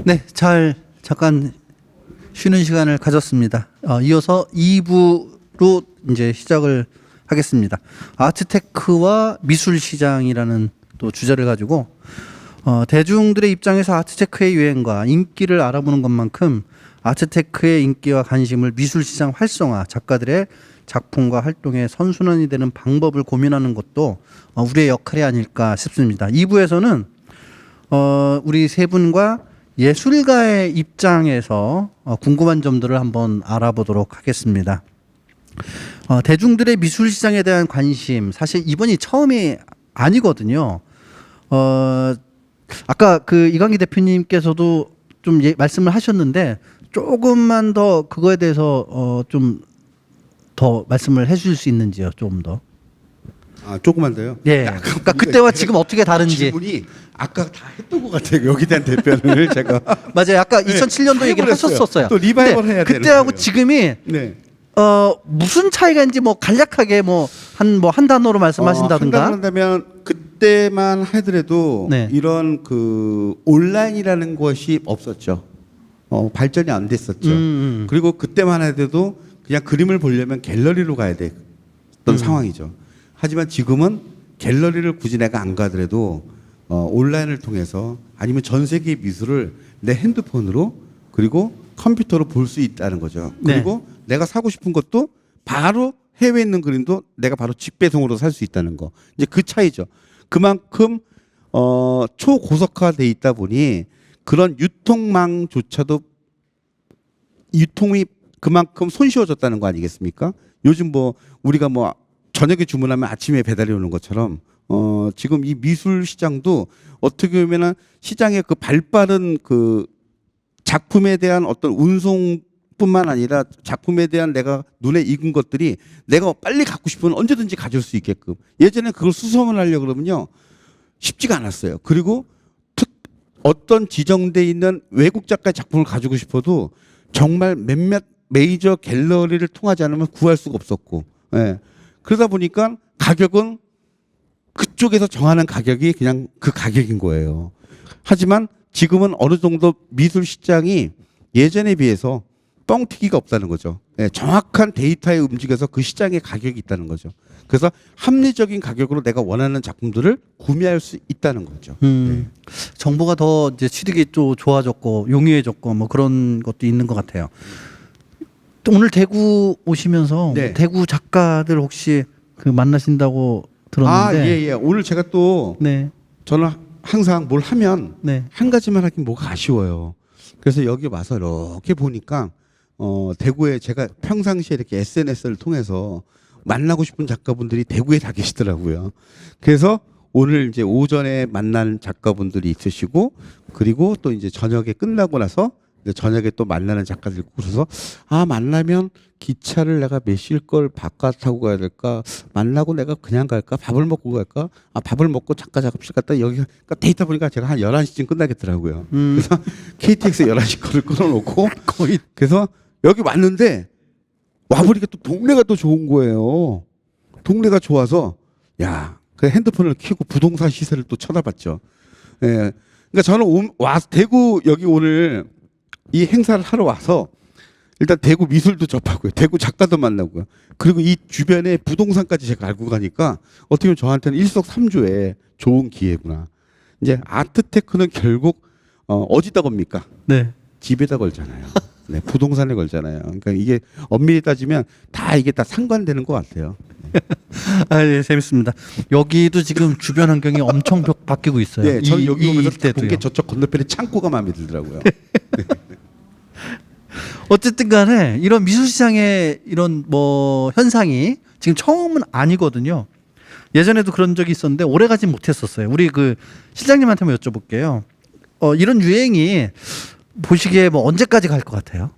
네, 잘 잠깐 쉬는 시간을 가졌습니다. 이어서 2부로 이제 시작을 하겠습니다. 아트테크와 미술 시장이라는 또 주제를 가지고 대중들의 입장에서 아트테크의 유행과 인기를 알아보는 것만큼 아트테크의 인기와 관심을 미술 시장 활성화, 작가들의 작품과 활동의 선순환이 되는 방법을 고민하는 것도 우리의 역할이 아닐까 싶습니다. 2부에서는 우리 세 분과 예술가의 입장에서 궁금한 점들을 한번 알아보도록 하겠습니다. 대중들의 미술 시장에 대한 관심, 사실 이번이 처음이 아니거든요. 아까 그 이광기 대표님께서도 좀 말씀을 하셨는데 조금만 더 그거에 대해서 좀 더 말씀을 해주실 수 있는지요, 조금 더. 조금만 더요? 예. 그러니까 그때와 지금 어떻게 다른지. 질문이 아까 다 했던 것 같아요. 여기 대한 답변을 제가. 맞아요. 아까 2007년도 얘기를 하셨었어요. 또 리바이벌 해야 되는 그때하고 거예요. 지금이 네. 무슨 차이가 있는지 뭐 간략하게 한 단어로 말씀하신다든가. 한다고 한다면 그때만 하더라도 네. 이런 그 온라인이라는 것이 없었죠. 발전이 안 됐었죠. 그리고 그때만 하더라도 그냥 그림을 보려면 갤러리로 가야 됐던 상황이죠. 하지만 지금은 갤러리를 굳이 내가 안 가더라도 온라인을 통해서 아니면 전 세계의 미술을 내 핸드폰으로 그리고 컴퓨터로 볼 수 있다는 거죠. 네. 그리고 내가 사고 싶은 것도 바로 해외에 있는 그림도 내가 바로 직배송으로 살 수 있다는 거. 이제 그 차이죠. 그만큼 초고속화돼 있다 보니 그런 유통망조차도 유통이 그만큼 손쉬워졌다는 거 아니겠습니까? 요즘 뭐 우리가 뭐 저녁에 주문하면 아침에 배달이 오는 것처럼 지금 이 미술 시장도 어떻게 보면은 시장의 그 발빠른 그 작품에 대한 어떤 운송뿐만 아니라 작품에 대한 내가 눈에 익은 것들이 내가 빨리 갖고 싶으면 언제든지 가질 수 있게끔. 예전에 그걸 수송을 하려고 그러면요 쉽지가 않았어요. 그리고 어떤 지정돼 있는 외국 작가의 작품을 가지고 싶어도 정말 몇몇 메이저 갤러리를 통하지 않으면 구할 수가 없었고, 예. 그러다 보니까 가격은 그쪽에서 정하는 가격이 그냥 그 가격인 거예요. 하지만 지금은 어느 정도 미술 시장이 예전에 비해서 뻥튀기가 없다는 거죠. 예, 정확한 데이터에 움직여서 그 시장의 가격이 있다는 거죠. 그래서 합리적인 가격으로 내가 원하는 작품들을 구매할 수 있다는 거죠. 네. 정보가 더 이제 취득이 또 좋아졌고 용이해졌고 뭐 그런 것도 있는 것 같아요. 또 오늘 대구 오시면서 네. 대구 작가들 혹시 그 만나신다고 들었는데. 예. 오늘 제가 또 네. 저는 항상 뭘 하면 네. 한 가지만 하긴 뭐가 아쉬워요. 그래서 여기 와서 이렇게 보니까 대구에 제가 평상시에 이렇게 SNS를 통해서 만나고 싶은 작가분들이 대구에 다 계시더라고요. 그래서 오늘 이제 오전에 만난 작가분들이 있으시고 그리고 또 이제 저녁에 끝나고 나서 이제 저녁에 또 만나는 작가들 있고 그래서 만나면 기차를 내가 몇 시일 걸 바깥 타고 가야 될까? 만나고 내가 그냥 갈까? 밥을 먹고 갈까? 밥을 먹고 작가 작업실 갔다 여기 그러니까 데이터 보니까 제가 한 11시쯤 끝나겠더라고요. 그래서 KTX 11시 거를 끊어놓고 거의 그래서 여기 왔는데 와보니까 또 동네가 또 좋은 거예요. 동네가 좋아서 그 핸드폰을 켜고 부동산 시세를 또 쳐다봤죠. 예. 그러니까 저는 대구 여기 오늘 이 행사를 하러 와서 일단 대구 미술도 접하고요. 대구 작가도 만나고요. 그리고 이 주변에 부동산까지 제가 알고 가니까 어떻게 보면 저한테는 일석삼조의 좋은 기회구나. 이제 아트테크는 결국 어디다 겁니까? 네. 집에다 걸잖아요. 네, 부동산에 걸잖아요. 그러니까 이게 엄밀히 따지면 다 이게 다 상관되는 것 같아요. 네, 재밌습니다. 여기도 지금 주변 환경이 엄청 바뀌고 있어요. 네, 저는 여기 오면서 일대도요. 본 게 저쪽 건너편에 창고가 마음에 들더라고요. 어쨌든 간에 이런 미술 시장의 이런 뭐 현상이 지금 처음은 아니거든요. 예전에도 그런 적이 있었는데 오래 가진 못했었어요. 우리 그 실장님한테 한번 여쭤볼게요. 이런 유행이 보시기에 뭐 언제까지 갈 것 같아요?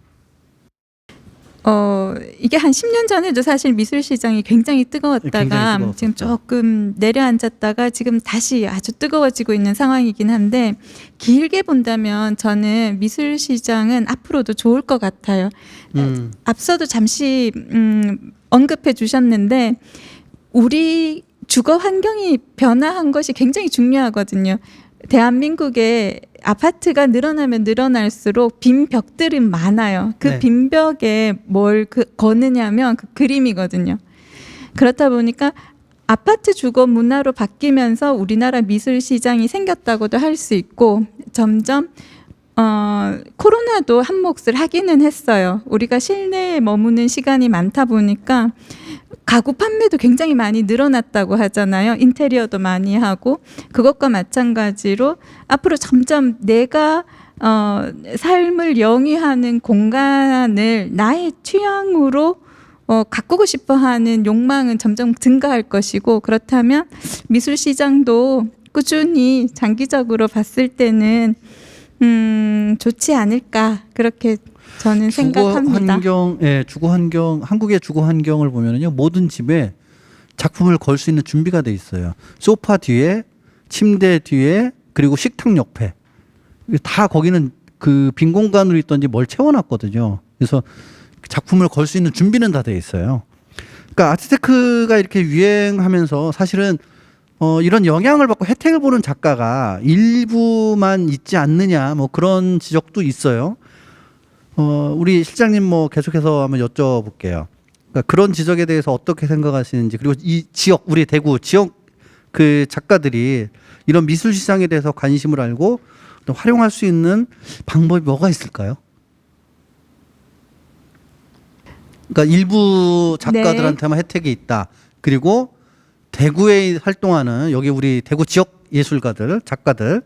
이게 한 10년 전에도 사실 미술 시장이 굉장히 뜨거웠다가 지금 조금 내려앉았다가 지금 다시 아주 뜨거워지고 있는 상황이긴 한데 길게 본다면 저는 미술 시장은 앞으로도 좋을 것 같아요. 앞서도 잠시 언급해 주셨는데 우리 주거 환경이 변화한 것이 굉장히 중요하거든요. 대한민국의 아파트가 늘어나면 늘어날수록 빈 벽들은 많아요. 그 네. 빈 벽에 뭘 거느냐면 그 그림이거든요. 그렇다 보니까 아파트 주거 문화로 바뀌면서 우리나라 미술 시장이 생겼다고도 할 수 있고 점점 코로나도 한 몫을 하기는 했어요. 우리가 실내에 머무는 시간이 많다 보니까 가구 판매도 굉장히 많이 늘어났다고 하잖아요. 인테리어도 많이 하고 그것과 마찬가지로 앞으로 점점 내가 삶을 영위하는 공간을 나의 취향으로 가꾸고 싶어하는 욕망은 점점 증가할 것이고 그렇다면 미술 시장도 꾸준히 장기적으로 봤을 때는 좋지 않을까 그렇게 저는 생각합니다. 주거 환경, 한국의 주거 환경을 보면은요, 모든 집에 작품을 걸 수 있는 준비가 돼 있어요. 소파 뒤에, 침대 뒤에, 그리고 식탁 옆에 다 거기는 그 빈 공간으로 있던지 뭘 채워놨거든요. 그래서 작품을 걸 수 있는 준비는 다 돼 있어요. 그러니까 아트테크가 이렇게 유행하면서 사실은 이런 영향을 받고 혜택을 보는 작가가 일부만 있지 않느냐, 뭐 그런 지적도 있어요. 우리 실장님 뭐 계속해서 한번 여쭤볼게요. 그러니까 그런 지적에 대해서 어떻게 생각하시는지, 그리고 이 지역, 우리 대구 지역 그 작가들이 이런 미술 시장에 대해서 관심을 알고 또 활용할 수 있는 방법이 뭐가 있을까요? 그러니까 일부 작가들한테만 혜택이 있다. 그리고 대구에 활동하는 여기 우리 대구 지역 예술가들, 작가들,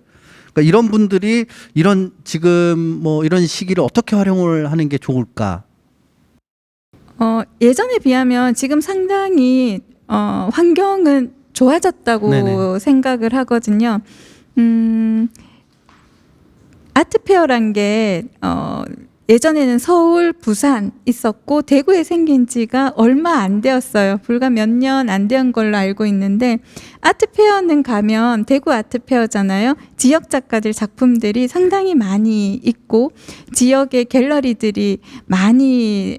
그러니까 이런 분들이 이런 지금 뭐 이런 시기를 어떻게 활용을 하는 게 좋을까? 예전에 비하면 지금 상당히 환경은 좋아졌다고 네네. 생각을 하거든요. 아트페어란 게 예전에는 서울, 부산 있었고 대구에 생긴 지가 얼마 안 되었어요. 불과 몇 년 안 된 걸로 알고 있는데 아트페어는 가면 대구 아트페어잖아요. 지역 작가들 작품들이 상당히 많이 있고 지역의 갤러리들이 많이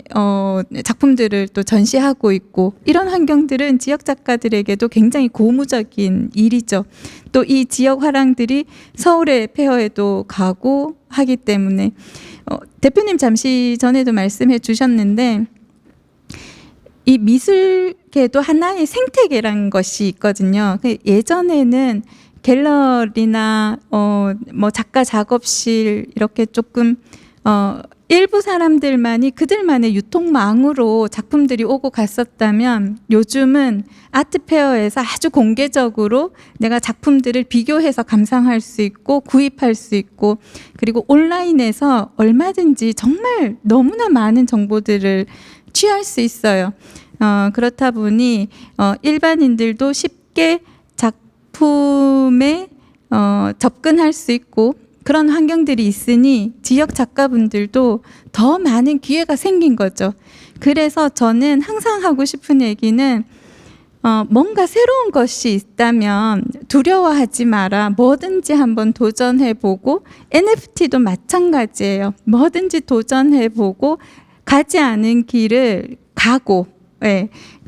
작품들을 또 전시하고 있고 이런 환경들은 지역 작가들에게도 굉장히 고무적인 일이죠. 또 이 지역 화랑들이 서울의 페어에도 가고 하기 때문에 대표님 잠시 전에도 말씀해 주셨는데 이 미술계도 하나의 생태계라는 것이 있거든요. 예전에는 갤러리나 뭐 작가 작업실 이렇게 조금 일부 사람들만이 그들만의 유통망으로 작품들이 오고 갔었다면 요즘은 아트페어에서 아주 공개적으로 내가 작품들을 비교해서 감상할 수 있고 구입할 수 있고 그리고 온라인에서 얼마든지 정말 너무나 많은 정보들을 취할 수 있어요. 그렇다 보니 일반인들도 쉽게 작품에 접근할 수 있고 그런 환경들이 있으니 지역 작가분들도 더 많은 기회가 생긴 거죠. 그래서 저는 항상 하고 싶은 얘기는 뭔가 새로운 것이 있다면 두려워하지 마라. 뭐든지 한번 도전해보고 NFT도 마찬가지예요. 뭐든지 도전해보고 가지 않은 길을 가고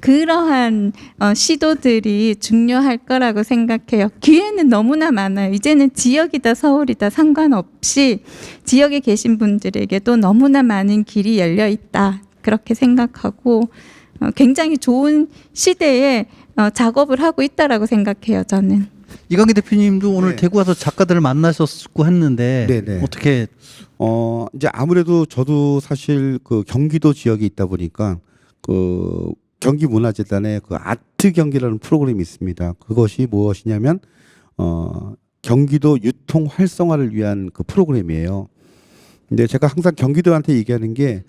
그러한 시도들이 중요할 거라고 생각해요. 기회는 너무나 많아요. 이제는 지역이다 서울이다 상관없이 지역에 계신 분들에게도 너무나 많은 길이 열려 있다. 그렇게 생각하고 굉장히 좋은 시대에 작업을 하고 있다라고 생각해요. 저는. 이광기 대표님도 오늘 네. 대구 와서 작가들을 만나셨고 했는데 네네. 어떻게 이제 아무래도 저도 사실 그 경기도 지역에 있다 보니까 그 경기문화재단의 그 아트 경기라는 프로그램이 있습니다. 그것이 무엇이냐면 경기도 유통 활성화를 위한 그 프로그램이에요. 근데 제가 항상 경기도한테 얘기하는 게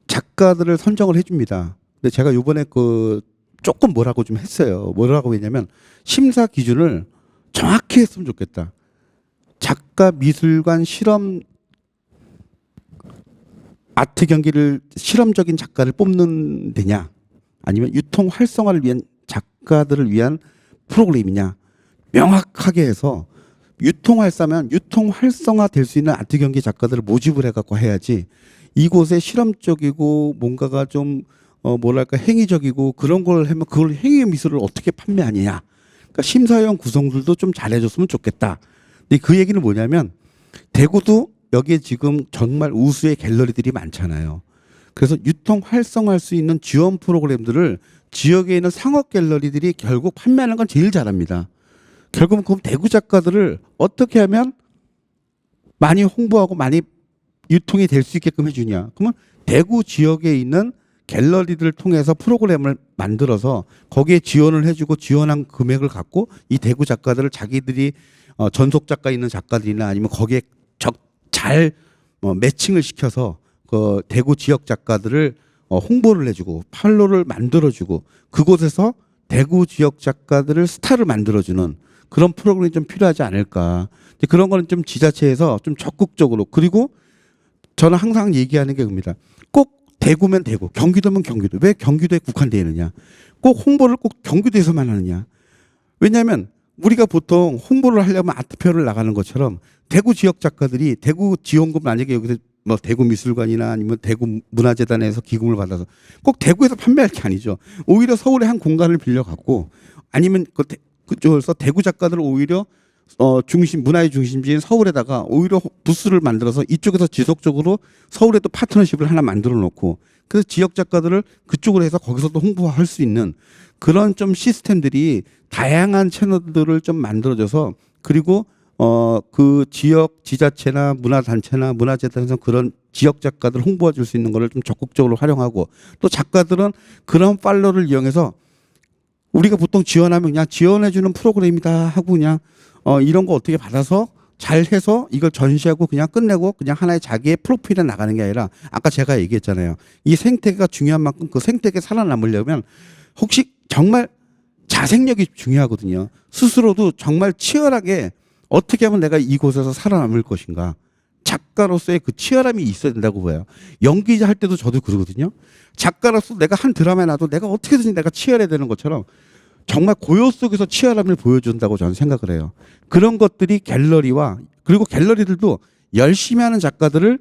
작가들을 선정을 해줍니다. 근데 제가 이번에 그 조금 뭐라고 좀 했어요. 뭐라고 했냐면 심사 기준을 정확히 했으면 좋겠다. 작가 미술관 실험 아트 경기를 실험적인 작가를 뽑는 데냐 아니면 유통 활성화를 위한 작가들을 위한 프로그램이냐 명확하게 해서 유통 활성화 될 수 있는 아트 경기 작가들을 모집을 해갖고 해야지 이곳에 실험적이고 뭔가가 좀 뭐랄까 행위적이고 그런 걸 하면 그걸 행위 미술을 어떻게 판매하느냐. 그러니까 심사위원 구성들도 좀 잘해줬으면 좋겠다. 근데 그 얘기는 뭐냐면 대구도 여기에 지금 정말 우수의 갤러리들이 많잖아요. 그래서 유통 활성화할 수 있는 지원 프로그램들을 지역에 있는 상업 갤러리들이 결국 판매하는 건 제일 잘합니다. 결국은 그 대구 작가들을 어떻게 하면 많이 홍보하고 많이 유통이 될 수 있게끔 해주냐. 그러면 대구 지역에 있는 갤러리들을 통해서 프로그램을 만들어서 거기에 지원을 해주고 지원한 금액을 갖고 이 대구 작가들을 자기들이 전속 작가 있는 작가들이나 아니면 거기에 잘 매칭을 시켜서 그 대구 지역 작가들을 홍보를 해주고 팔로를 만들어주고 그곳에서 대구 지역 작가들을 스타를 만들어주는 그런 프로그램이 좀 필요하지 않을까. 그런 거는 좀 지자체에서 좀 적극적으로 그리고 저는 항상 얘기하는 게 그겁니다. 꼭 대구면 대구, 경기도면 경기도. 왜 경기도에 국한되어 있느냐? 꼭 홍보를 꼭 경기도에서만 하느냐? 왜냐하면 우리가 보통 홍보를 하려면 아트페어를 나가는 것처럼 대구 지역 작가들이 대구 지원금 만약에 여기서 뭐 대구 미술관이나 아니면 대구 문화재단에서 기금을 받아서 꼭 대구에서 판매할 게 아니죠. 오히려 서울의 한 공간을 빌려 갖고 아니면 그쪽에서 대구 작가들을 오히려 중심 문화의 중심지인 서울에다가 오히려 부스를 만들어서 이쪽에서 지속적으로 서울에 또 파트너십을 하나 만들어 놓고 그래서 지역 작가들을 그쪽으로 해서 거기서도 홍보할 수 있는 그런 좀 시스템들이 다양한 채널들을 좀 만들어줘서 그리고 그 지역 지자체나 문화단체나 문화재단에서 그런 지역 작가들 홍보해 줄 수 있는 거를 좀 적극적으로 활용하고 또 작가들은 그런 팔로를 이용해서 우리가 보통 지원하면 그냥 지원해주는 프로그램이다 하고 그냥 이런 거 어떻게 받아서 잘 해서 이걸 전시하고 그냥 끝내고 그냥 하나의 자기의 프로필에 나가는 게 아니라 아까 제가 얘기했잖아요. 이 생태계가 중요한 만큼 그 생태계 살아남으려면 혹시 정말 자생력이 중요하거든요. 스스로도 정말 치열하게 어떻게 하면 내가 이곳에서 살아남을 것인가. 작가로서의 그 치열함이 있어야 된다고 봐요. 연기자 할 때도 저도 그러거든요. 작가로서 내가 한 드라마에 나도 내가 어떻게든지 내가 치열해야 되는 것처럼 정말 고요 속에서 치열함을 보여준다고 저는 생각을 해요. 그런 것들이 갤러리와 그리고 갤러리들도 열심히 하는 작가들을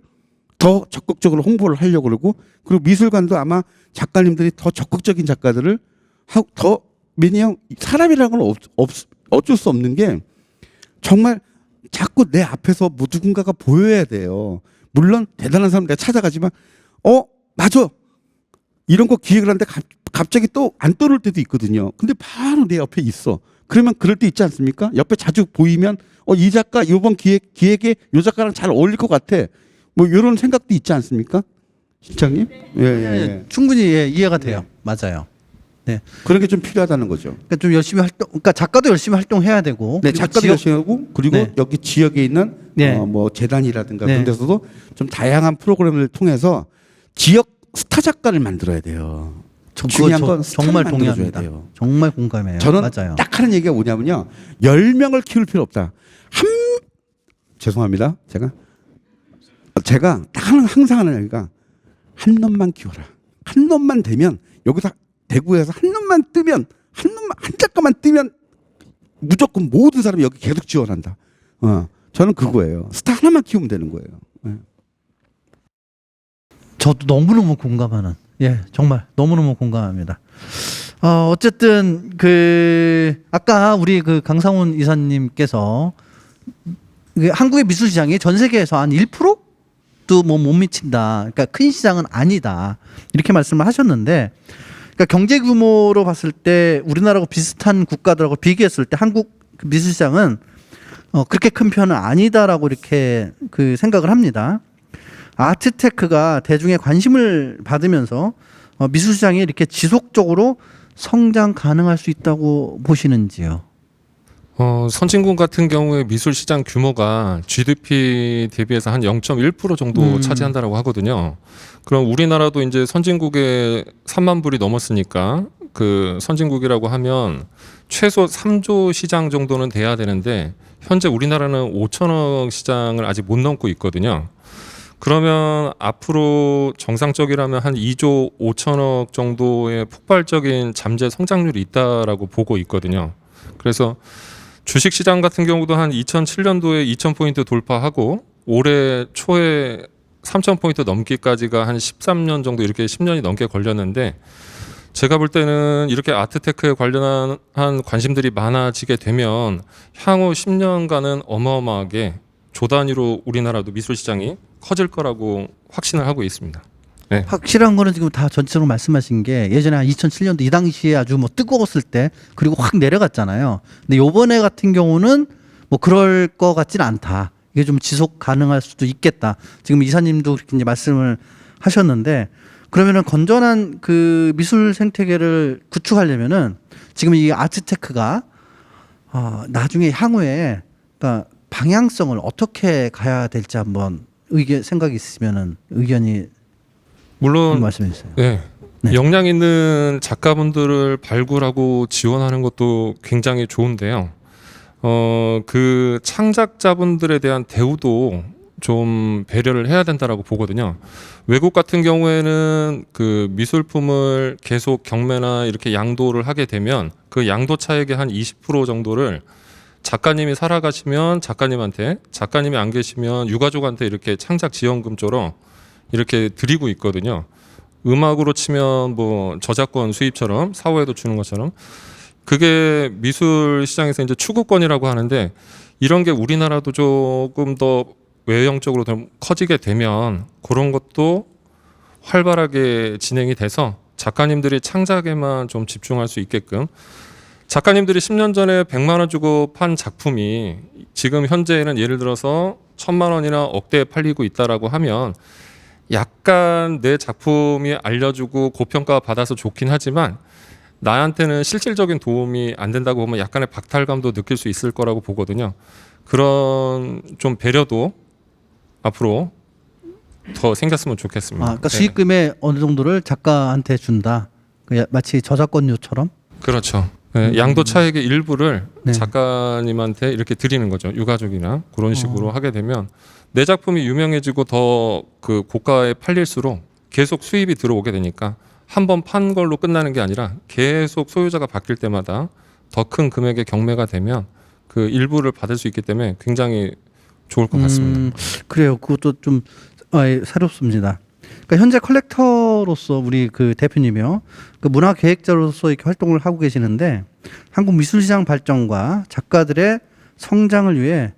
더 적극적으로 홍보를 하려고 그러고 그리고 미술관도 아마 작가님들이 더 적극적인 작가들을 더 왜냐하면 사람이라는 건 어쩔 수 없는 게 정말 자꾸 내 앞에서 뭐 누군가가 보여야 돼요. 물론 대단한 사람 내가 찾아가지만 맞아. 이런 거 기획을 하는데 갑자기 또 안 떠오를 때도 있거든요. 근데 바로 내 옆에 있어. 그러면 그럴 때 있지 않습니까? 옆에 자주 보이면 이 작가 이번 기획에 이 작가랑 잘 어울릴 것 같아. 뭐 이런 생각도 있지 않습니까? 실장님? 예. 충분히 이해가 돼요. 맞아요. 네. 그런 게 좀 필요하다는 거죠. 그러니까 좀 열심히 그러니까 작가도 열심히 활동해야 되고. 네, 작가도 열심히 하고 그리고 네. 여기 지역에 있는 네. 뭐 재단이라든가 네. 그런 데서도 좀 다양한 프로그램을 통해서 지역 스타 작가를 만들어야 돼요. 중요한 건 정말 스타를 만들어줘야 동의합니다. 돼요. 정말 공감해요. 저는 맞아요. 딱 하는 얘기가 뭐냐면요. 10명을 키울 필요 없다. 죄송합니다. 제가 딱 항상 하는 얘기가 한 놈만 키워라. 한 놈만 되면 여기서 대구에서 한 놈만 뜨면 한 작가만 뜨면 무조건 모든 사람이 여기 계속 지원한다. 저는 그거예요. 스타 하나만 키우면 되는 거예요. 네. 저도 너무너무 공감하는. 정말 너무너무 공감합니다. 어쨌든 아까 우리 강상훈 이사님께서 한국의 미술 시장이 전 세계에서 한 1%도 못 미친다. 그러니까 큰 시장은 아니다. 이렇게 말씀을 하셨는데, 그러니까 경제 규모로 봤을 때 우리나라하고 비슷한 국가들하고 비교했을 때 한국 미술 시장은 그렇게 큰 편은 아니다라고 이렇게 생각을 합니다. 아트테크가 대중의 관심을 받으면서 미술 시장이 이렇게 지속적으로 성장 가능할 수 있다고 보시는지요? 선진국 같은 경우에 미술 시장 규모가 GDP 대비해서 한 0.1% 정도 차지한다라고 하거든요. 그럼 우리나라도 이제 선진국에 3만 불이 넘었으니까 그 선진국이라고 하면 최소 3조 시장 정도는 돼야 되는데 현재 우리나라는 5천억 시장을 아직 못 넘고 있거든요. 그러면 앞으로 정상적이라면 한 2조 5천억 정도의 폭발적인 잠재 성장률이 있다라고 보고 있거든요. 그래서 주식시장 같은 경우도 한 2007년도에 2,000포인트 돌파하고 올해 초에 3,000포인트 넘기까지가 한 13년 정도 이렇게 10년이 넘게 걸렸는데 제가 볼 때는 이렇게 아트테크에 관련한 관심들이 많아지게 되면 향후 10년간은 어마어마하게 조 단위로 우리나라도 미술 시장이 커질 거라고 확신을 하고 있습니다. 네. 확실한 거는 지금 다 전체적으로 말씀하신 게 예전에 한 2007년도 이 당시에 아주 뭐 뜨거웠을 때 그리고 확 내려갔잖아요. 근데 요번에 같은 경우는 뭐 그럴 것 같지는 않다. 이게 좀 지속 가능할 수도 있겠다. 지금 이사님도 그렇게 이제 말씀을 하셨는데 그러면은 건전한 그 미술 생태계를 구축하려면은 지금 이 아트테크가 나중에 향후에 그러니까 방향성을 어떻게 가야 될지 한번 생각이 있으면은 의견이 물론 말씀해 주세요. 네. 네. 역량 있는 작가분들을 발굴하고 지원하는 것도 굉장히 좋은데요. 그 창작자분들에 대한 대우도 좀 배려를 해야 된다라고 보거든요. 외국 같은 경우에는 그 미술품을 계속 경매나 이렇게 양도를 하게 되면 그 양도 차액의 한 20% 정도를 작가님이 살아가시면 작가님한테, 작가님이 안 계시면 유가족한테 이렇게 창작 지원금처럼 이렇게 드리고 있거든요. 음악으로 치면 뭐 저작권 수입처럼 사후에도 주는 것처럼 그게 미술 시장에서 이제 추구권이라고 하는데 이런 게 우리나라도 조금 더 외형적으로 좀 커지게 되면 그런 것도 활발하게 진행이 돼서 작가님들이 창작에만 좀 집중할 수 있게끔 작가님들이 10년 전에 100만 원 주고 판 작품이 지금 현재는 예를 들어서 1000만 원이나 억대에 팔리고 있다라고 하면 약간 내 작품이 알려주고 고평가 받아서 좋긴 하지만 나한테는 실질적인 도움이 안 된다고 보면 약간의 박탈감도 느낄 수 있을 거라고 보거든요. 그런 좀 배려도 앞으로 더 생겼으면 좋겠습니다. 그러니까 네. 수익금의 어느 정도를 작가한테 준다. 마치 저작권료처럼. 그렇죠. 네, 양도 차액의 일부를 네. 작가님한테 이렇게 드리는 거죠. 유가족이나 그런 식으로 하게 되면 내 작품이 유명해지고 더 그 고가에 팔릴수록 계속 수입이 들어오게 되니까 한 번 판 걸로 끝나는 게 아니라 계속 소유자가 바뀔 때마다 더 큰 금액의 경매가 되면 그 일부를 받을 수 있기 때문에 굉장히 좋을 것 같습니다. 그래요. 그것도 좀 새롭습니다. 그러니까 현재 컬렉터로서 우리 그 대표님이요, 그 문화 계획자로서 이렇게 활동을 하고 계시는데 한국 미술시장 발전과 작가들의 성장을 위해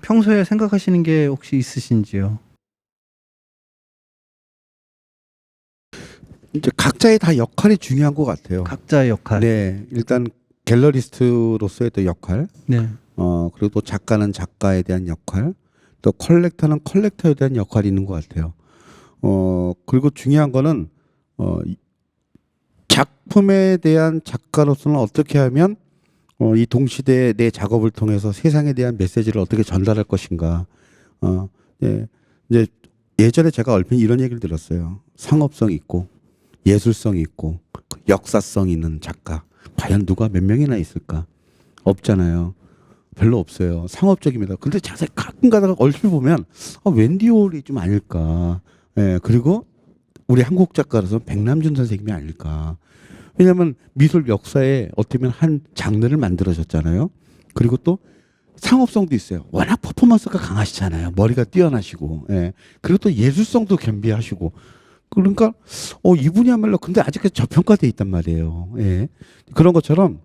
평소에 생각하시는 게 혹시 있으신지요? 이제 각자의 다 역할이 중요한 것 같아요. 각자의 역할. 네, 일단 갤러리스트로서의 또 역할, 네. 그리고 또 작가는 작가에 대한 역할, 또 컬렉터는 컬렉터에 대한 역할이 있는 것 같아요. 그리고 중요한 거는 작품에 대한 작가로서는 어떻게 하면 이 동시대의 내 작업을 통해서 세상에 대한 메시지를 어떻게 전달할 것인가. 예, 이제 예전에 제가 얼핏 이런 얘기를 들었어요. 상업성 있고 예술성 있고 역사성 있는 작가. 과연 누가 몇 명이나 있을까? 없잖아요. 별로 없어요. 상업적입니다. 근데 자세히 가끔 가다가 얼핏 보면 웬디 월이 좀 아닐까. 예, 그리고 우리 한국 작가로서 백남준 선생님이 아닐까. 왜냐하면 미술 역사에 어떻게 보면 한 장르를 만들어졌잖아요. 그리고 또 상업성도 있어요. 워낙 퍼포먼스가 강하시잖아요. 머리가 뛰어나시고, 예. 그리고 또 예술성도 겸비하시고. 그러니까 이분이야말로 근데 아직까지 저평가돼 있단 말이에요. 예. 그런 것처럼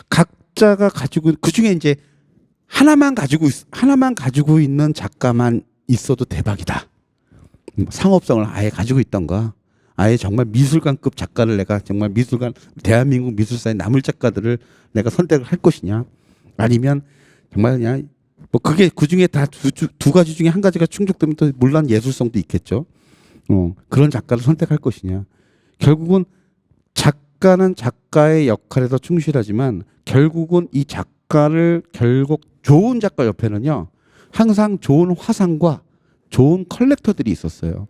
각자가 가지고 그 중에 이제 하나만 가지고 있는 작가만 있어도 대박이다. 상업성을 아예 가지고 있던가, 아예 정말 미술관급 작가를 내가 정말 대한민국 미술사의 나물 작가들을 내가 선택을 할 것이냐, 아니면 정말 그냥 뭐 그게 그 중에 다 두 가지 중에 한 가지가 충족되면 또 물론 예술성도 있겠죠. 그런 작가를 선택할 것이냐. 결국은 작가는 작가의 역할에서 충실하지만 결국은 이 작가를 결국 좋은 작가 옆에는요 항상 좋은 화상과 좋은 컬렉터들이 있었어요.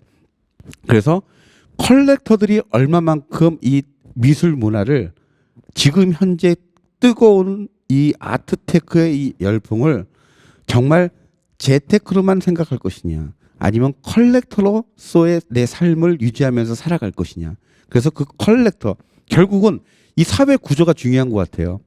그래서 컬렉터들이 얼마만큼 이 미술 문화를 지금 현재 뜨거운 이 아트테크의 이 열풍을 정말 재테크로만 생각할 것이냐, 아니면 컬렉터로서의 내 삶을 유지하면서 살아갈 것이냐. 그래서 그 컬렉터, 결국은 이 사회 구조가 중요한 것 같아요.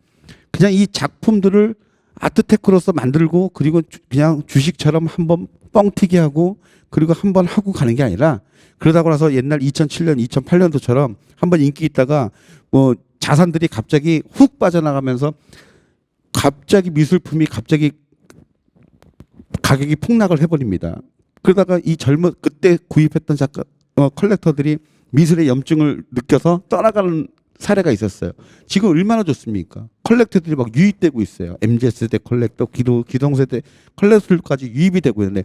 그냥 이 작품들을 아트테크로서 만들고 그리고 그냥 주식처럼 한번 뻥튀기 하고 그리고 한번 하고 가는 게 아니라 그러다고 나서 옛날 2007년, 2008년도처럼 한번 인기 있다가 뭐 자산들이 갑자기 훅 빠져나가면서 갑자기 미술품이 갑자기 가격이 폭락을 해버립니다. 그러다가 이 젊은 그때 구입했던 작가 컬렉터들이 미술의 염증을 느껴서 떠나가는 사례가 있었어요. 지금 얼마나 좋습니까? 컬렉터들이 막 유입되고 있어요. MZ세대 컬렉터, 기성세대 컬렉터들까지 유입이 되고 있는데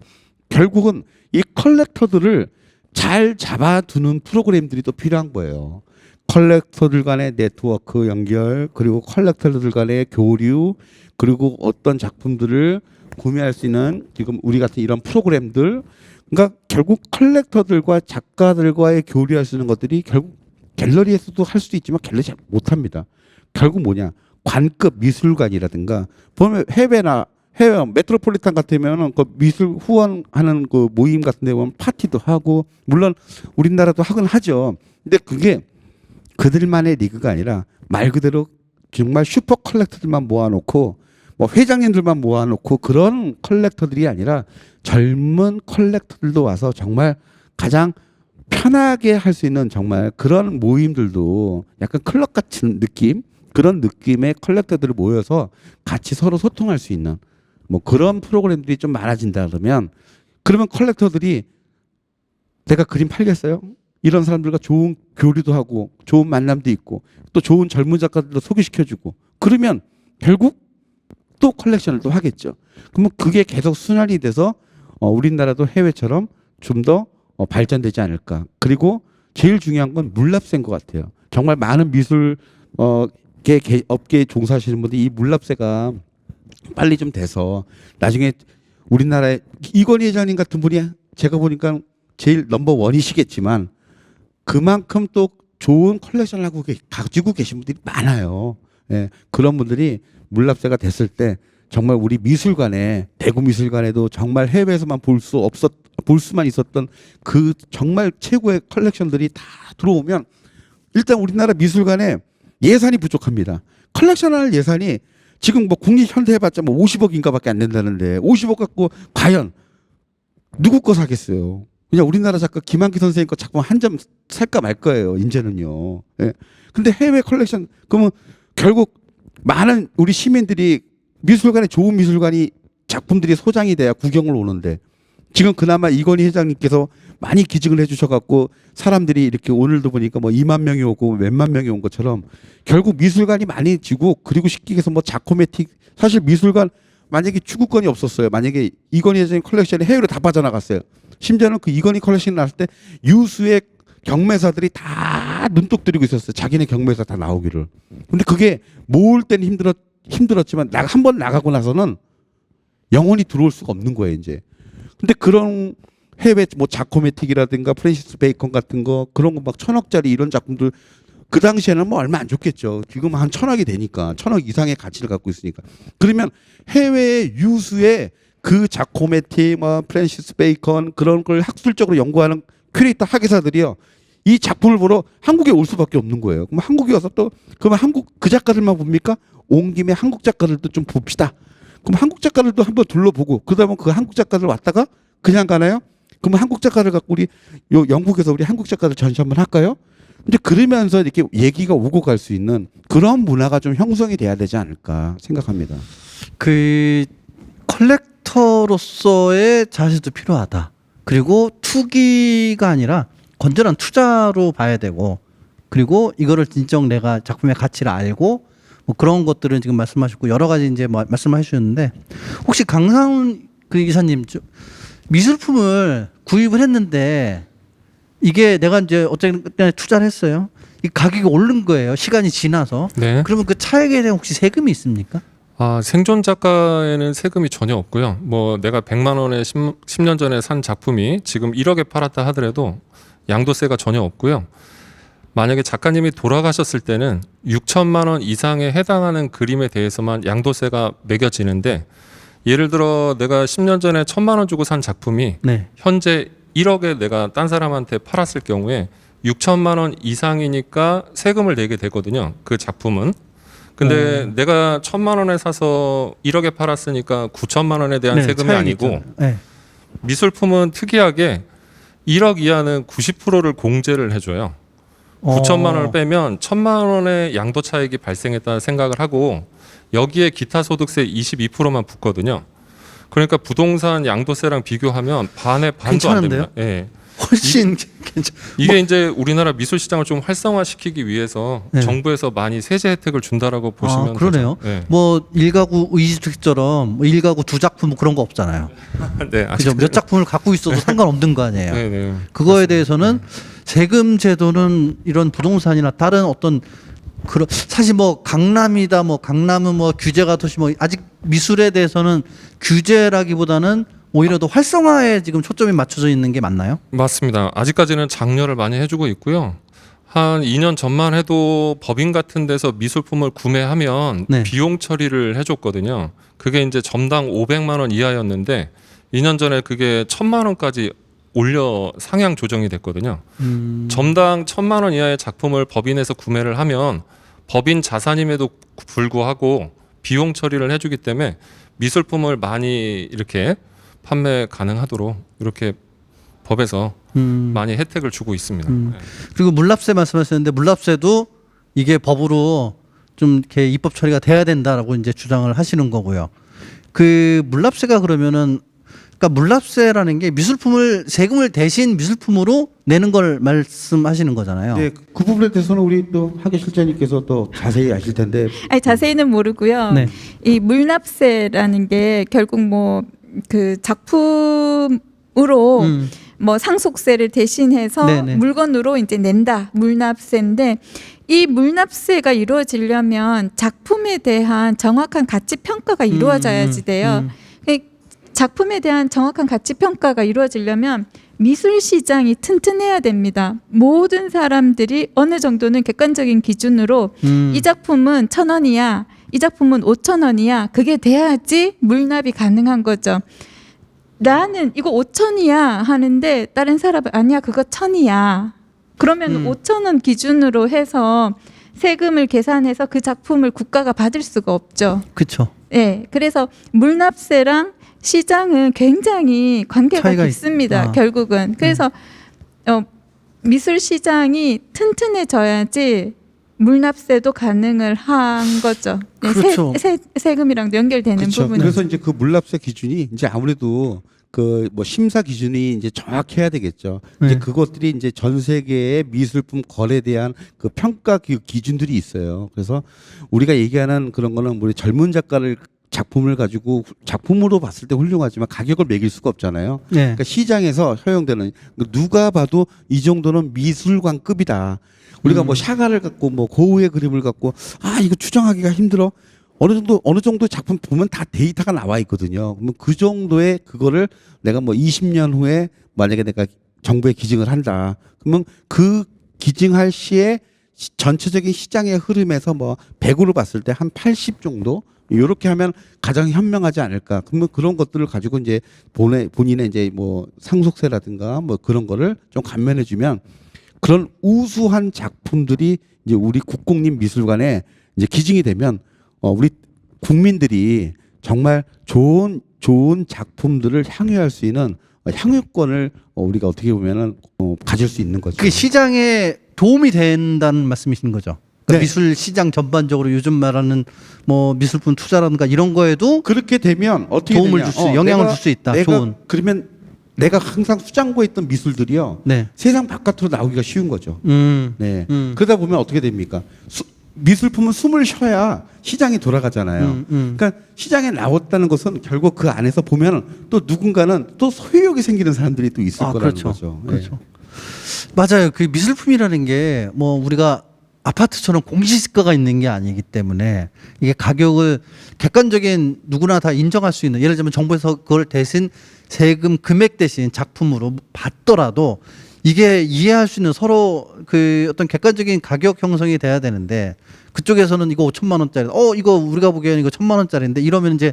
결국은 이 컬렉터들을 잘 잡아두는 프로그램들이 또 필요한 거예요. 컬렉터들 간의 네트워크 연결, 그리고 컬렉터들 간의 교류, 그리고 어떤 작품들을 구매할 수 있는 지금 우리 같은 이런 프로그램들, 그러니까 결국 컬렉터들과 작가들과의 교류할 수 있는 것들이 결국 갤러리에서도 할 수도 있지만 갤러리 잘 못합니다. 결국 뭐냐, 관급 미술관이라든가 보면 해외 메트로폴리탄 같으면은 그 미술 후원하는 그 모임 같은 데 보면 파티도 하고 물론 우리나라도 하긴 하죠. 근데 그게 그들만의 리그가 아니라 말 그대로 정말 슈퍼 컬렉터들만 모아놓고 뭐 회장님들만 모아놓고 그런 컬렉터들이 아니라 젊은 컬렉터들도 와서 정말 가장 편하게 할 수 있는 정말 그런 모임들도 약간 클럽 같은 느낌, 그런 느낌의 컬렉터들을 모여서 같이 서로 소통할 수 있는 뭐 그런 프로그램들이 좀 많아진다 그러면 컬렉터들이 내가 그림 팔겠어요? 이런 사람들과 좋은 교류도 하고 좋은 만남도 있고 또 좋은 젊은 작가들도 소개시켜주고 그러면 결국 또 컬렉션을 또 하겠죠. 그러면 그게 계속 순환이 돼서 우리나라도 해외처럼 좀 더 발전되지 않을까. 그리고 제일 중요한 건 물납세인 것 같아요. 정말 많은 미술 업계에 종사하시는 분들이 이 물납세가 빨리 좀 돼서 나중에 우리나라에 이건희 회장님 같은 분이 제가 보니까 제일 넘버 원이시겠지만 그만큼 또 좋은 컬렉션을 가지고 계신 분들이 많아요. 예, 그런 분들이 물납세가 됐을 때 정말 우리 미술관에 대구 미술관에도 정말 해외에서만 볼 수만 있었던 그 정말 최고의 컬렉션들이 다 들어오면 일단 우리나라 미술관에 예산이 부족합니다. 컬렉션할 예산이 지금 뭐 국립현대 해봤자 뭐 50억인가밖에 안 된다는데 50억 갖고 과연 누구 거 사겠어요? 그냥 우리나라 작가 김한기 선생님 거 작품 한 점 살까 말 거예요. 이제는요. 예. 근데 해외 컬렉션 그러면 결국 많은 우리 시민들이 미술관에 좋은 미술관이 작품들이 소장이 돼야 구경을 오는데 지금 그나마 이건희 회장님께서 많이 기증을 해주셔갖고 사람들이 이렇게 오늘도 보니까 뭐 2만 명이 오고 몇만 명이 온 것처럼 결국 미술관이 많이 지고 그리고 쉽게 해서 뭐 자코메틱 사실 미술관 만약에 추구권이 없었어요. 만약에 이건희 회장님 컬렉션이 해외로 다 빠져나갔어요. 심지어는 그 이건희 컬렉션이 나왔을 때 유수의 경매사들이 다 눈독 들이고 있었어요. 자기네 경매사 다 나오기를. 근데 그게 모을 때는 힘들었지만 한 번 나가고 나서는 영원히 들어올 수가 없는 거예요, 이제. 근데 그런 해외 뭐 자코메틱이라든가 프랜시스 베이컨 같은 거 그런 거 막 1,000억짜리 이런 작품들 그 당시에는 뭐 얼마 안 줬겠죠. 지금 한 1,000억이 되니까 1,000억 이상의 가치를 갖고 있으니까. 그러면 해외 유수의 그 자코메틱, 뭐 프랜시스 베이컨 그런 걸 학술적으로 연구하는 큐레이터 학예사들이요. 이 작품을 보러 한국에 올 수밖에 없는 거예요. 그럼 한국에 와서 또 그러면 한국 그 작가들만 봅니까? 온 김에 한국 작가들도 좀 봅시다. 그럼 한국 작가들도 한번 둘러보고 그다음에 그 한국 작가들 왔다가 그냥 가나요? 그러면 한국 작가를 갖고 우리 영국에서 우리 한국 작가들 전시 한번 할까요? 이제 그러면서 이렇게 얘기가 오고 갈 수 있는 그런 문화가 좀 형성이 돼야 되지 않을까 생각합니다. 그 컬렉터로서의 자세도 필요하다. 그리고 투기가 아니라 건전한 투자로 봐야 되고 그리고 이거를 진정 내가 작품의 가치를 알고 뭐 그런 것들은 지금 말씀하셨고 여러 가지 이제 뭐 말씀해 주셨는데 혹시 강상훈 그 이사님 미술품을 구입을 했는데 이게 내가 이제 어쨌든 투자를 했어요. 이 가격이 오른 거예요. 시간이 지나서. 네. 그러면 그 차액에 대한 혹시 세금이 있습니까? 생존 작가에는 세금이 전혀 없고요. 뭐 내가 100만 원에 10년 전에 산 작품이 지금 1억에 팔았다 하더라도 양도세가 전혀 없고요. 만약에 작가님이 돌아가셨을 때는 6천만 원 이상에 해당하는 그림에 대해서만 양도세가 매겨지는데 예를 들어 내가 10년 전에 1,000만 원 주고 산 작품이 네. 현재 1억에 내가 딴 사람한테 팔았을 경우에 6천만 원 이상이니까 세금을 내게 되거든요. 그 작품은. 근데 내가 1,000만 원에 사서 1억에 팔았으니까 9천만 원에 대한 네, 세금이 차익이 아니고 있잖아요. 네. 미술품은 특이하게 1억 이하는 90%를 공제를 해줘요. 9천만 원을 빼면 1,000만 원의 양도 차익이 발생했다는 생각을 하고 여기에 기타 소득세 22%만 붙거든요. 그러니까 부동산 양도세랑 비교하면 반의 반도 안 됩니다. 예. 훨씬 괜찮. 이게 이제 우리나라 미술 시장을 좀 활성화시키기 위해서 네. 정부에서 많이 세제 혜택을 준다라고 보시면 그러네요. 되죠. 네. 뭐 일가구 의주택처럼 뭐 일가구 두 작품 뭐 그런 거 없잖아요. 네, 그죠? 몇 작품을 갖고 있어도 상관없는 거 아니에요. 네, 네. 그거에 대해서는 세금 제도는 이런 부동산이나 다른 어떤 그런 사실 뭐 강남이다 뭐 강남은 뭐 규제가 도시 뭐 아직 미술에 대해서는 규제라기보다는 오히려 더 활성화에 지금 초점이 맞춰져 있는 게 맞나요? 맞습니다. 아직까지는 장려를 많이 해주고 있고요. 한 2년 전만 해도 법인 같은 데서 미술품을 구매하면 네. 비용 처리를 해줬거든요. 그게 이제 점당 500만 원 이하였는데 2년 전에 그게 1,000만 원까지 올려 상향 조정이 됐거든요. 점당 1,000만 원 이하의 작품을 법인에서 구매를 하면 법인 자산임에도 불구하고 비용 처리를 해주기 때문에 미술품을 많이 이렇게 판매 가능하도록 이렇게 법에서 많이 혜택을 주고 있습니다. 네. 그리고 물납세 말씀하셨는데 물납세도 이게 법으로 좀 이렇게 입법 처리가 돼야 된다라고 이제 주장을 하시는 거고요. 그 물납세가 그러면은 그러니까 물납세라는 게 미술품을 세금을 대신 미술품으로 내는 걸 말씀하시는 거잖아요. 네, 그 부분에 대해서는 우리 또 하계 실장님께서 또 자세히 아실 텐데. 아니 자세히는 모르고요. 네. 이 물납세라는 게 결국 뭐 그 작품으로 뭐 상속세를 대신해서 네네. 물건으로 이제 낸다 물납세인데 이 물납세가 이루어지려면 작품에 대한 정확한 가치 평가가 이루어져야지 돼요. 그 작품에 대한 정확한 가치 평가가 이루어지려면 미술 시장이 튼튼해야 됩니다. 모든 사람들이 어느 정도는 객관적인 기준으로 이 작품은 1,000원이야. 이 작품은 5,000원이야. 그게 돼야지 물납이 가능한 거죠. 나는 이거 5,000이야 하는데 다른 사람은 아니야 그거 1,000이야. 그러면 5,000원 기준으로 해서 세금을 계산해서 그 작품을 국가가 받을 수가 없죠. 그렇죠. 네, 그래서 물납세랑 시장은 굉장히 관계가 차이가 깊습니다. 아. 결국은 그래서 미술 시장이 튼튼해져야지 물납세도 가능을 한 거죠. 네, 그렇죠. 세금이랑도 연결되는 그렇죠. 부분이. 그래서 이제 그 물납세 기준이 이제 아무래도 그 뭐 심사 기준이 이제 정확해야 되겠죠. 이제 네. 그것들이 이제 전 세계의 미술품 거래에 대한 그 평가 기준들이 있어요. 그래서 우리가 얘기하는 그런 거는 우리 젊은 작가를 작품을 가지고 작품으로 봤을 때 훌륭하지만 가격을 매길 수가 없잖아요. 네. 그러니까 시장에서 허용되는 누가 봐도 이 정도는 미술관급이다. 우리가 뭐 샤가를 갖고 뭐 고흐의 그림을 갖고 이거 추정하기가 힘들어. 어느 정도 작품 보면 다 데이터가 나와 있거든요. 그러면 그 정도의 그거를 내가 뭐 20년 후에 만약에 내가 정부에 기증을 한다. 그러면 그 기증할 시에 전체적인 시장의 흐름에서 뭐 100으로 봤을 때 한 80 정도 이렇게 하면 가장 현명하지 않을까. 그러면 그런 것들을 가지고 이제 본인의 이제 뭐 상속세라든가 뭐 그런 거를 좀 감면해주면 그런 우수한 작품들이 이제 우리 국공립 미술관에 이제 기증이 되면 우리 국민들이 정말 좋은 작품들을 향유할 수 있는 향유권을 우리가 어떻게 보면은 가질 수 있는 거죠. 그게 시장에 도움이 된다는 말씀이신 거죠. 그러니까 네. 미술 시장 전반적으로 요즘 말하는 뭐 미술품 투자라든가 이런 거에도 그렇게 되면 어떻게 도움을 되냐? 줄 수, 영향을 줄 수 있다. 좋은. 그러면 내가 항상 수장고에 있던 미술들이요. 네. 세상 바깥으로 나오기가 쉬운 거죠. 네. 음. 그러다 보면 어떻게 됩니까? 미술품은 숨을 쉬어야 시장이 돌아가잖아요. 그러니까 시장에 나왔다는 것은 결국 그 안에서 보면 또 누군가는 또 소유욕이 생기는 사람들이 또 있을 거라는 그렇죠. 거죠. 네. 그렇죠. 맞아요. 그 미술품이라는 게 뭐 우리가 아파트처럼 공시지가가 있는 게 아니기 때문에 이게 가격을 객관적인 누구나 다 인정할 수 있는, 예를 들면 정부에서 그걸 대신 세금 금액 대신 작품으로 받더라도 이게 이해할 수 있는 서로 그 어떤 객관적인 가격 형성이 돼야 되는데, 그쪽에서는 이거 5천만 원짜리, 이거 우리가 보기에는 이거 1,000만 원짜리인데 이러면 이제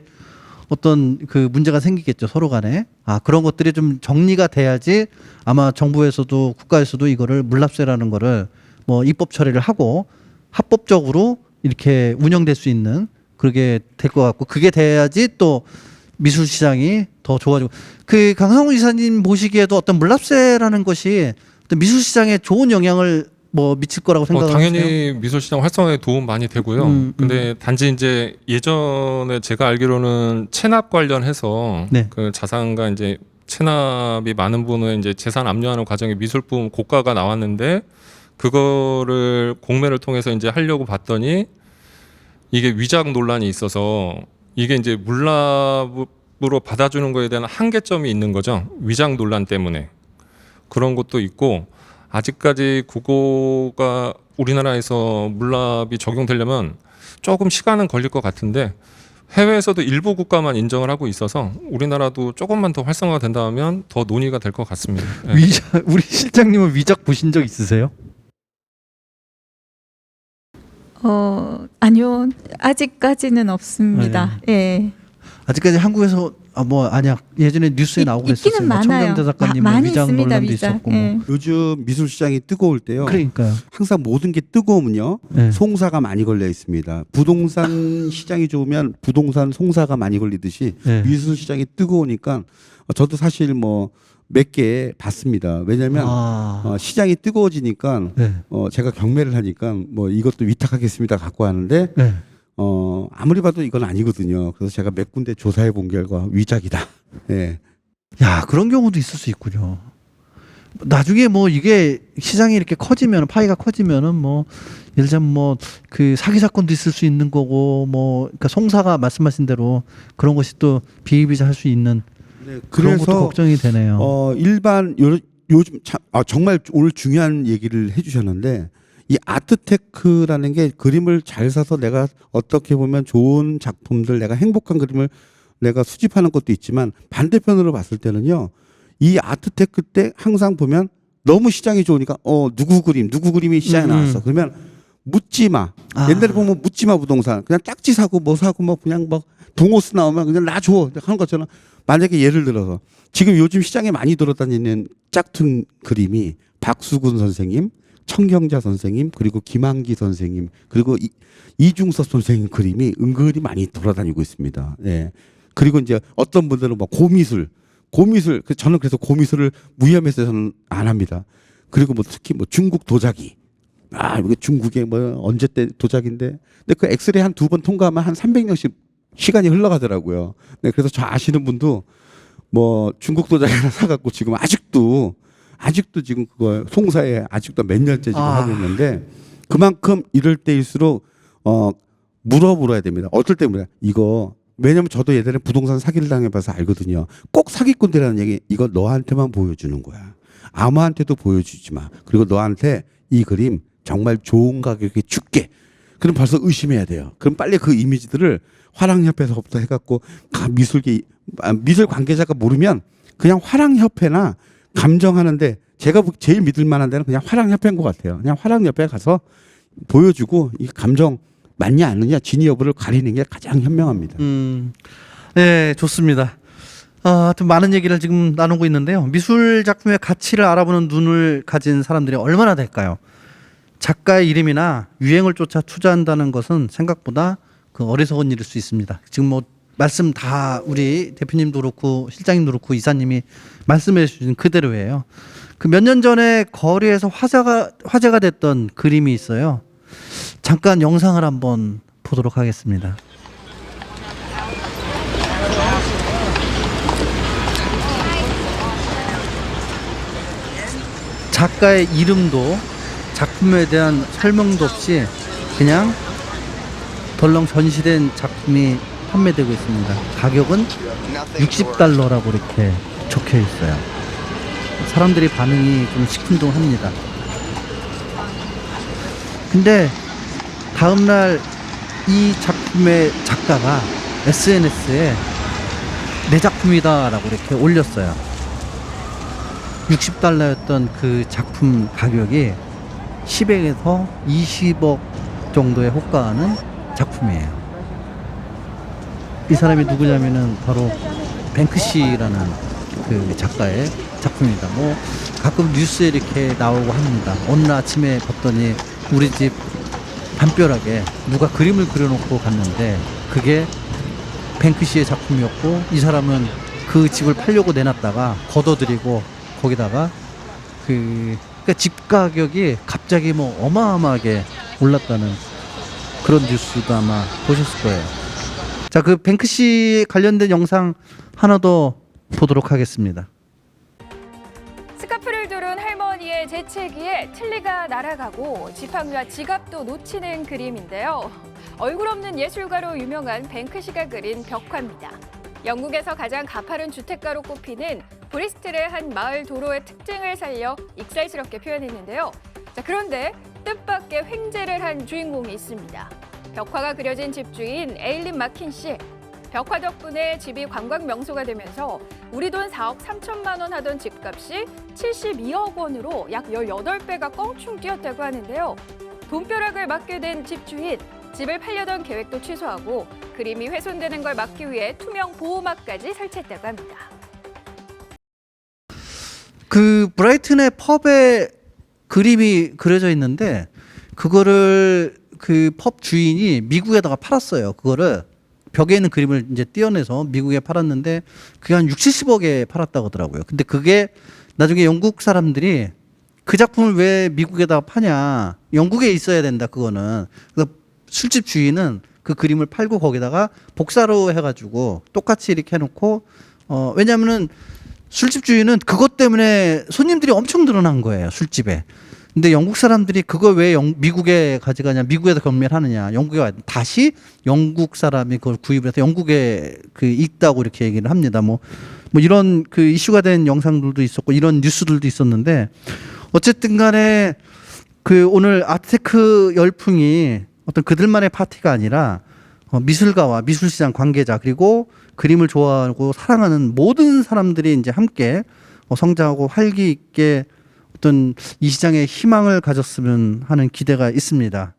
어떤 그 문제가 생기겠죠, 서로 간에. 그런 것들이 좀 정리가 돼야지 아마 정부에서도 국가에서도 이거를 물납세라는 거를 뭐 입법 처리를 하고 합법적으로 이렇게 운영될 수 있는 그게 될 것 같고 그게 돼야지 또 미술 시장이 더 좋아지고 그 강성훈 이사님 보시기에도 어떤 물납세라는 것이 어떤 미술 시장에 좋은 영향을 뭐 미칠 거라고 생각하세요? 당연히 미술 시장 활성화에 도움 많이 되고요. 근데 단지 이제 예전에 제가 알기로는 체납 관련해서 네. 그 자산가 이제 체납이 많은 분은 이제 재산 압류하는 과정에 미술품 고가가 나왔는데 그거를 공매를 통해서 이제 하려고 봤더니 이게 위작 논란이 있어서 이게 이제 물납으로 받아주는 거에 대한 한계점이 있는 거죠. 위작 논란 때문에. 그런 것도 있고 아직까지 그거가 우리나라에서 물납이 적용되려면 조금 시간은 걸릴 것 같은데 해외에서도 일부 국가만 인정을 하고 있어서 우리나라도 조금만 더 활성화가 된다면 더 논의가 될 것 같습니다. 네. 우리 실장님은 위작 보신 적 있으세요? 아니요. 아직까지는 없습니다. 예. 아직까지 한국에서 아니야 예전에 뉴스에 나오고 그랬었어요. 있기는 많아요. 청량대 작가님 많이 위장 있습니다. 논란도 위장. 있었고 예. 요즘 미술 시장이 뜨거울 때요. 그러니까요. 항상 모든 게 뜨거우면요. 네. 송사가 많이 걸려 있습니다. 부동산 시장이 좋으면 부동산 송사가 많이 걸리듯이 네. 미술 시장이 뜨거우니까 저도 사실 뭐 몇 개 봤습니다. 왜냐하면 시장이 뜨거워지니까 네. 제가 경매를 하니까 뭐 이것도 위탁하겠습니다 갖고 하는데 네. 아무리 봐도 이건 아니거든요. 그래서 제가 몇 군데 조사해 본 결과 위작이다. 예. 야 그런 경우도 있을 수 있군요. 나중에 뭐 이게 시장이 이렇게 커지면 파이가 커지면은 뭐 예를 들자면 뭐 그 사기 사건도 있을 수 있는 거고 뭐 그러니까 송사가 말씀하신 대로 그런 것이 또 비일비재할 수 있는 네, 그런 것도 그래서 걱정이 되네요. 일반 요즘 참 정말 오늘 중요한 얘기를 해주셨는데 이 아트테크라는 게 그림을 잘 사서 내가 어떻게 보면 좋은 작품들 내가 행복한 그림을 내가 수집하는 것도 있지만 반대편으로 봤을 때는요 이 아트테크 때 항상 보면 너무 시장이 좋으니까 누구 그림이 시장에 나왔어 그러면 묻지 마. 옛날에 보면 묻지 마 부동산 그냥 딱지 사고 뭐 사고 뭐 그냥 뭐 동호스 나오면 그냥 나 줘 하는 것처럼 만약에 예를 들어서 지금 요즘 시장에 많이 돌아다니는 짝퉁 그림이 박수근 선생님, 청경자 선생님, 그리고 김한기 선생님, 그리고 이중섭 선생님 그림이 은근히 많이 돌아다니고 있습니다. 예. 그리고 이제 어떤 분들은 뭐 고미술 저는 그래서 고미술을 무혐의해서 저는 안 합니다. 그리고 뭐 특히 뭐 중국 도자기. 이게 중국에 뭐 언제 때 도자기인데 근데 그 엑스레이 한 2번 통과하면 한 300년씩 시간이 흘러가더라고요. 네, 그래서 저 아시는 분도 뭐 중국 도자기 하나 사갖고 지금 아직도 지금 그거 송사에 아직도 몇 년째 지금 하고 있는데 그만큼 이럴 때일수록 물어야 됩니다. 어떨 때 물어요? 이거 왜냐면 저도 예전에 부동산 사기를 당해봐서 알거든요. 꼭 사기꾼들이라는 얘기 이거 너한테만 보여주는 거야. 아무한테도 보여주지 마. 그리고 너한테 이 그림 정말 좋은 가격에 줄게. 그럼 벌써 의심해야 돼요. 그럼 빨리 그 이미지들을 화랑협회에서부터 해갖고 미술 관계자가 모르면 그냥 화랑협회나 감정하는데 제가 제일 믿을 만한 데는 그냥 화랑협회인 것 같아요. 그냥 화랑협회 가서 보여주고 이 감정 맞냐 안 맞냐 진위 여부를 가리는 게 가장 현명합니다. 네, 좋습니다. 하여튼 많은 얘기를 지금 나누고 있는데요. 미술 작품의 가치를 알아보는 눈을 가진 사람들이 얼마나 될까요? 작가의 이름이나 유행을 쫓아 투자한다는 것은 생각보다 그 어리석은 일일 수 있습니다. 지금 뭐 말씀 다 우리 대표님도 그렇고 실장님도 그렇고 이사님이 말씀해 주신 그대로예요. 그 몇 년 전에 거리에서 화제가 됐던 그림이 있어요. 잠깐 영상을 한번 보도록 하겠습니다. 작가의 이름도 작품에 대한 설명도 없이 그냥 덜렁 전시된 작품이 판매되고 있습니다. 가격은 $60라고 이렇게 적혀 있어요. 사람들이 반응이 좀 시큰둥합니다. 근데 다음날 이 작품의 작가가 SNS에 내 작품이다라고 이렇게 올렸어요. $60였던 그 작품 가격이 10억에서 20억 정도에 호가하는 작품이에요. 이 사람이 누구냐면은 바로 뱅크시라는 그 작가의 작품입니다. 뭐 가끔 뉴스에 이렇게 나오고 합니다. 어느 날 아침에 봤더니 우리 집 담벼락에 누가 그림을 그려놓고 갔는데 그게 뱅크시의 작품이었고 이 사람은 그 집을 팔려고 내놨다가 걷어들이고 거기다가 그러니까 집 가격이 갑자기 뭐 어마어마하게 올랐다는 그런 뉴스도 아마 보셨을 거예요. 자, 그 뱅크시 관련된 영상 하나 더 보도록 하겠습니다. 스카프를 두른 할머니의 재채기에 틀니가 날아가고 지팡이와 지갑도 놓치는 그림인데요. 얼굴 없는 예술가로 유명한 뱅크시가 그린 벽화입니다. 영국에서 가장 가파른 주택가로 꼽히는 브리스틀의 한 마을 도로의 특징을 살려 익살스럽게 표현했는데요. 자, 그런데 뜻밖의 횡재를 한 주인공이 있습니다. 벽화가 그려진 집주인 에일린 마킨 씨. 벽화 덕분에 집이 관광 명소가 되면서 우리 돈 4억 3천만 원 하던 집값이 72억 원으로 약 18배가 껑충 뛰었다고 하는데요. 돈벼락을 맞게 된 집주인, 집을 팔려던 계획도 취소하고 그림이 훼손되는 걸 막기 위해 투명 보호막까지 설치했다고 합니다. 그 브라이튼의 펍에 그림이 그려져 있는데 그거를 그 펍 주인이 미국에다가 팔았어요. 그거를 벽에 있는 그림을 이제 떼어내서 미국에 팔았는데 그게 한 60~70억에 팔았다고 하더라고요. 근데 그게 나중에 영국 사람들이 그 작품을 왜 미국에다가 파냐. 영국에 있어야 된다, 그거는. 그래서 술집 주인은 그 그림을 팔고 거기다가 복사로 해가지고 똑같이 이렇게 해놓고 왜냐면은 술집 주인은 그것 때문에 손님들이 엄청 늘어난 거예요, 술집에. 근데 영국 사람들이 그걸 왜 미국에 가져가냐, 미국에서 경매하느냐, 영국에 와 다시 영국 사람이 그걸 구입을 해서 영국에 그 있다고 이렇게 얘기를 합니다. 뭐 이런 그 이슈가 된 영상들도 있었고 이런 뉴스들도 있었는데 어쨌든 간에 그 오늘 아트테크 열풍이 어떤 그들만의 파티가 아니라 미술가와 미술시장 관계자 그리고 그림을 좋아하고 사랑하는 모든 사람들이 이제 함께 성장하고 활기 있게 어떤 이 시장에 희망을 가졌으면 하는 기대가 있습니다.